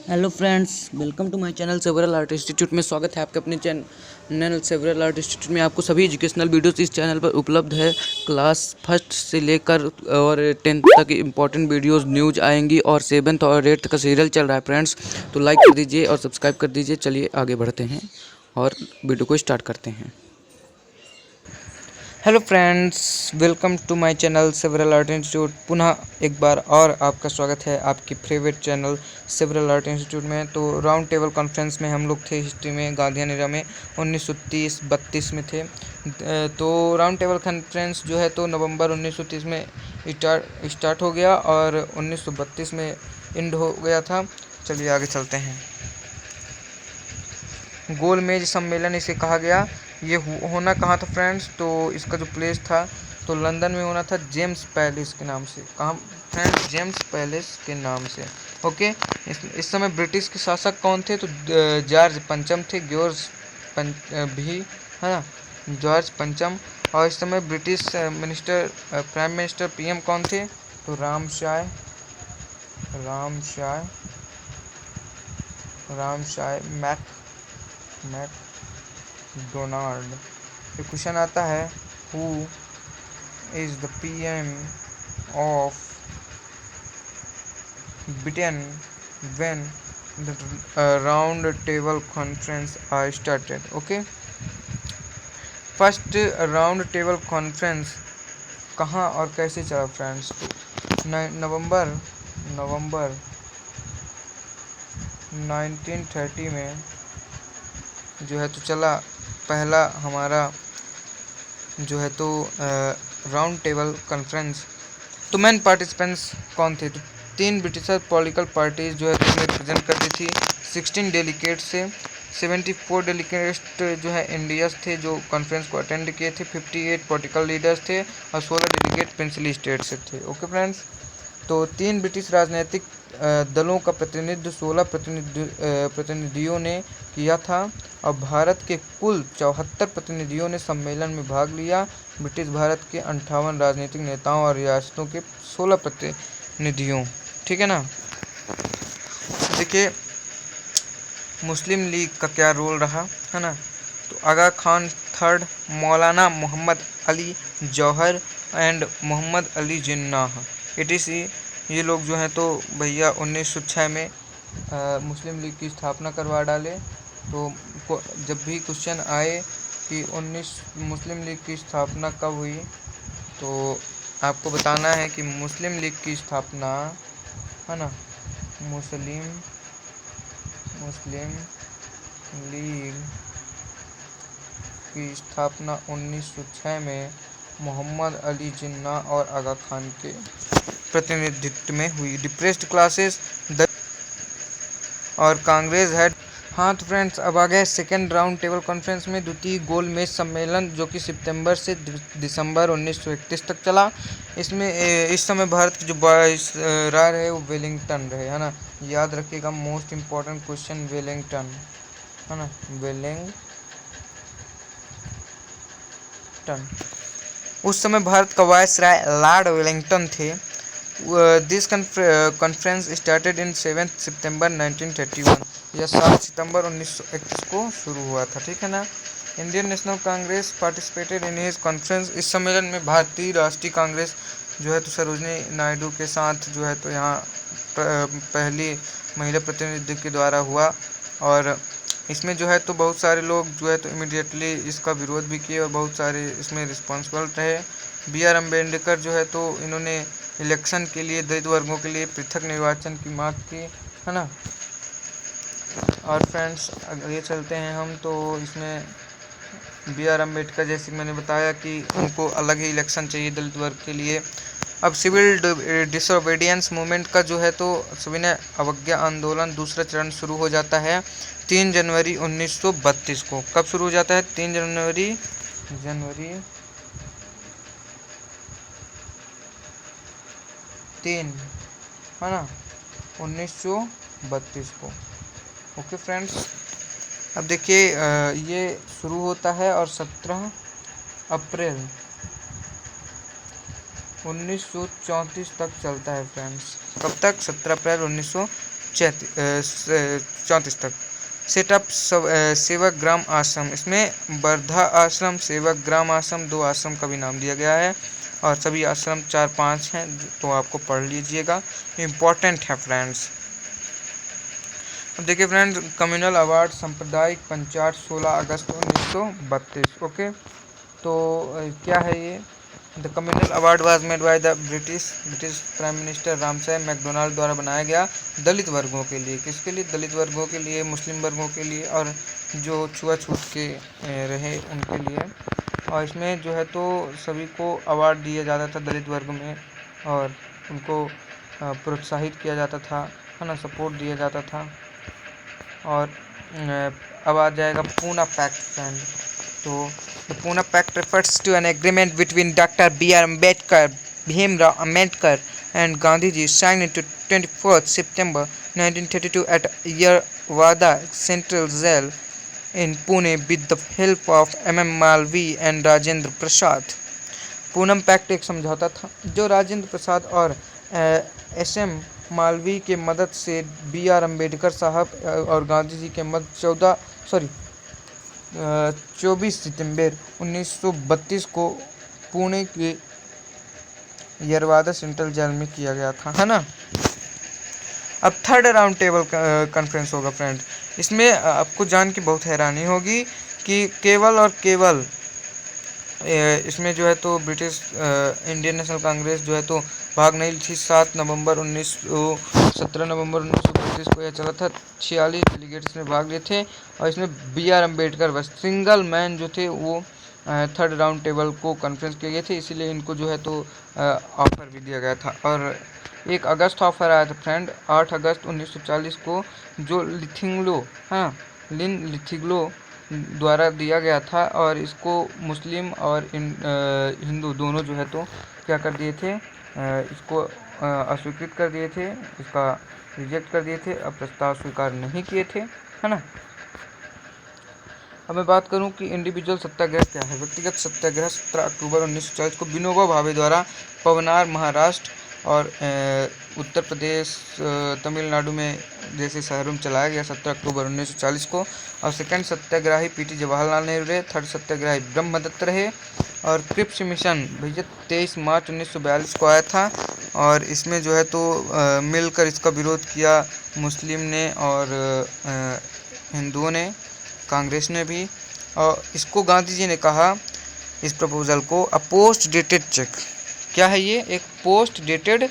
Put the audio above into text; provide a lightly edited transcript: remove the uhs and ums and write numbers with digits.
Hello friends, welcome to my channel several art institute में स्वागत है आपके अपने चैनल सेवरल आर्ट इंस्टीट्यूट में। आपको सभी एजुकेशनल वीडियोस इस चैनल पर उपलब्ध है। क्लास फर्स्ट से लेकर और 10th तक इंपॉर्टेंट वीडियोस न्यूज आएंगी और 7th और 8th का सीरियल चल रहा है फ्रेंड्स। तो लाइक कर दीजिए और सब्सक्राइब कर दीजिए। चलिए आगे बढ़ते हैं और वीडियो को स्टार्ट करते हैं। Hello friends, welcome to my channel several art institute. पुनः एक बार और आपका स्वागत है आपकी favourite channel several art institute में। तो राउंड टेबल कॉन्फ्रेंस में हम लोग थे हिस्ट्री में, गांधीनगर में 1930-32 में थे। तो राउंड टेबल कॉन्फ्रेंस जो है तो नवंबर 1930 में स्टार्ट हो गया और 1932 में एंड हो गया था। चलिए आगे चलते हैं। गोल मेज सम्मेलन इसे कहा गया। ये होना कहाँ था फ्रेंड्स? तो इसका जो प्लेस था तो लंदन में होना था, जेम्स पैलेस के नाम से। कहाँ फ्रेंड्स? जेम्स पैलेस के नाम से। ओके। इस समय ब्रिटिश के शासक कौन थे? तो जॉर्ज पंचम थे, भी है ना, जॉर्ज पंचम। और इस समय ब्रिटिश प्राइम मिनिस्टर पीएम कौन थे? तो रामशाय मैकडोनाल्ड। ये क्वेश्चन आता है, who is the PM of Britain when the round table conference are started? Okay. First round table conference कहाँ और कैसे चला फ्रेंड्स? तो नवंबर 1930 में जो है तो चला पहला हमारा जो है तो राउंड टेबल कॉन्फ्रेंस। तो मेन पार्टिसिपेंट्स कौन थे? तो 3 ब्रिटिश पॉलिटिकल पार्टीज जो है तो इसमें रिप्रेजेंट करती थी। 16 डेलीगेट से 74 डेलीगेट जो है इंडिया थे जो कॉन्फ्रेंस को अटेंड किए थे। 58 पॉलिटिकल लीडर्स थे और 16 डेलीगेट प्रिंसली स्टेट से थे। Okay friends. तो 3 ब्रिटिश राजनीतिक दलों का प्रतिनिधित्व 16 प्रतिनिधियों ने किया था और भारत के कुल 74 प्रतिनिधियों ने सम्मेलन में भाग लिया। ब्रिटिश भारत के 58 राजनीतिक नेताओं और रियासतों के 16 प्रतिनिधियों। ठीक है ना। देखिए मुस्लिम लीग का क्या रोल रहा, है ना। तो आगा Khan third, Maulana Mohammad Ali Johar and Mohammad Ali Jinnah, ये लोग जो हैं तो भैया 1906 में मुस्लिम लीग की स्थापना करवा डाले। तो जब भी क्वेश्चन आए कि 19 मुस्लिम लीग की स्थापना कब हुई, तो आपको बताना है कि मुस्लिम लीग की स्थापना, है ना, मुस्लिम लीग की स्थापना 1906 में मोहम्मद अली जिन्नाह और आगा खान के प्रतिनिधित्व में हुई। डिप्रेस्ड क्लासेस और कांग्रेस हेड। हाँ तो फ्रेंड्स, अब आ गए सेकेंड राउंड टेबल कॉन्फ्रेंस में, द्वितीय गोल मेज सम्मेलन जो कि सितंबर से दिसंबर 1931 तक चला। इसमें इस समय भारत के जो वायसराय रहे वो वेलिंगटन रहे, है ना। याद रखिएगा, मोस्ट इम्पोर्टेंट क्वेश्चन वेलिंगटन, है ना, वेलिंगटन। उस समय भारत का वायसराय लॉर्ड वेलिंगटन थे। दिस कॉन्फ्रेंस स्टार्टेड इन 7 सितंबर 1931। यह 7 सितंबर 1931 को शुरू हुआ था। ठीक है ना। Indian national Congress participated in his conference. इस सम्मेलन में भारतीय राष्ट्रीय कांग्रेस जो है तो सरोजनी नायडू के साथ जो है तो यहाँ पहली महिला प्रतिनिधि के द्वारा हुआ। और इसमें जो है तो बहुत सारे लोग जो है तो इमीडिएटली इसका विरोध भी किए और बहुत सारे इसमें रिस्पॉन्सिबल रहे। B.R. अम्बेडकर जो है तो इन्होंने इलेक्शन के लिए दलित वर्गों के लिए पृथक निर्वाचन की मांग की, है ना। और फ्रेंड्स आगे चलते हैं हम, तो इसमें B.R. अम्बेडकर, जैसे मैंने बताया कि उनको अलग ही इलेक्शन चाहिए दलित वर्ग के लिए। अब सिविल डिसोबीडियंस मूवमेंट का जो है तो सविनय अवज्ञा आंदोलन दूसरा चरण शुरू हो जाता है 3 जनवरी 1932 को। कब शुरू हो जाता है? 3 जनवरी 3, है ना, 1932 को। Okay friends. अब देखिए ये शुरू होता है और 17 अप्रैल 1934 तक चलता है फ्रेंड्स। कब तक? 17 अप्रैल 34 तक। सेटअप सेवक ग्राम आश्रम, इसमें वर्धा आश्रम, सेवक ग्राम आश्रम, 2 आश्रम का भी नाम दिया गया है और सभी आश्रम 4-5 हैं, तो आपको पढ़ लीजिएगा, इम्पोर्टेंट है फ्रेंड्स। अब देखिए फ्रेंड्स, कम्युनल अवार्ड सांप्रदायिक पंचायत 16 अगस्त 1932। ओके, तो क्या है ये? The communal award was made by the British prime minister Ramsay MacDonald द्वारा बनाया गया दलित वर्गों के लिए। किसके लिए? दलित वर्गों के लिए, मुस्लिम वर्गों के लिए और जो छुआछूत के रहे उनके लिए। और इसमें जो है तो सभी को अवार्ड दिया जाता था दलित वर्ग में, और उनको प्रोत्साहित किया जाता था, है ना, सपोर्ट दिया जाता था। और अब आ जाएगा पूना पैक्ट फ्रेंड। तो the Poona pact refers to an agreement between doctor B.R. Ambedkar, Bhimrao Ambedkar and Gandhi ji, signed to 24 September 1932 at Yerwada Central Jail in Pune with the help of M.M. Malvi and Rajendra Prasad. Poona pact एक समझौता था जो राजेंद्र प्रसाद और S.M. मालवीय के मदद से B.R. अम्बेडकर साहब और गांधी जी के मदद 24 सितंबर 1932 को पुणे के यरवादा सेंट्रल जेल में किया गया था, है ना। अब थर्ड राउंड टेबल कॉन्फ्रेंस होगा फ्रेंड। इसमें आपको जान के बहुत हैरानी होगी कि केवल और केवल इसमें जो है तो ब्रिटिश इंडियन नेशनल कांग्रेस जो है तो भाग नहीं ली थी। 17 नवंबर 1932 को यह चला था। 46 डेलीगेट्स में भाग लिए थे और इसमें B.R. अम्बेडकर बस सिंगल मैन जो थे वो थर्ड राउंड टेबल को कॉन्फ्रेंस किए गए थे, इसीलिए इनको जो है तो ऑफर भी दिया गया था। और 1 अगस्त ऑफर आया था फ्रेंड, 8 अगस्त 1940 को, जो लिन लिथिग्लो द्वारा दिया गया था, और इसको मुस्लिम और हिंदू दोनों जो है तो क्या कर दिए थे, इसको अस्वीकृत कर दिए थे, इसका रिजेक्ट कर दिए थे, अब प्रस्ताव स्वीकार नहीं किए थे, है ना। अब मैं बात करूं कि इंडिविजुअल सत्याग्रह क्या है। व्यक्तिगत सत्याग्रह 17 अक्टूबर 1940 को विनोबा भावे द्वारा पवनार महाराष्ट्र और उत्तर प्रदेश तमिलनाडु में जैसे शहरों में चलाया गया 17 अक्टूबर 1940 को। और सेकंड सत्याग्रही P.T. जवाहरलाल नेहरू रहे। थर्ड सत्याग्रही ब्रह्मदत्त रहे। और क्रिप्स मिशन भैया 23 मार्च 1942 को आया था, और इसमें जो है तो मिलकर इसका विरोध किया मुस्लिम ने और हिंदुओं ने, कांग्रेस ने भी। और इसको गांधी जी ने कहा, इस प्रपोजल को, अ पोस्ट डेटेड चेक। क्या है ये? एक पोस्ट डेटेड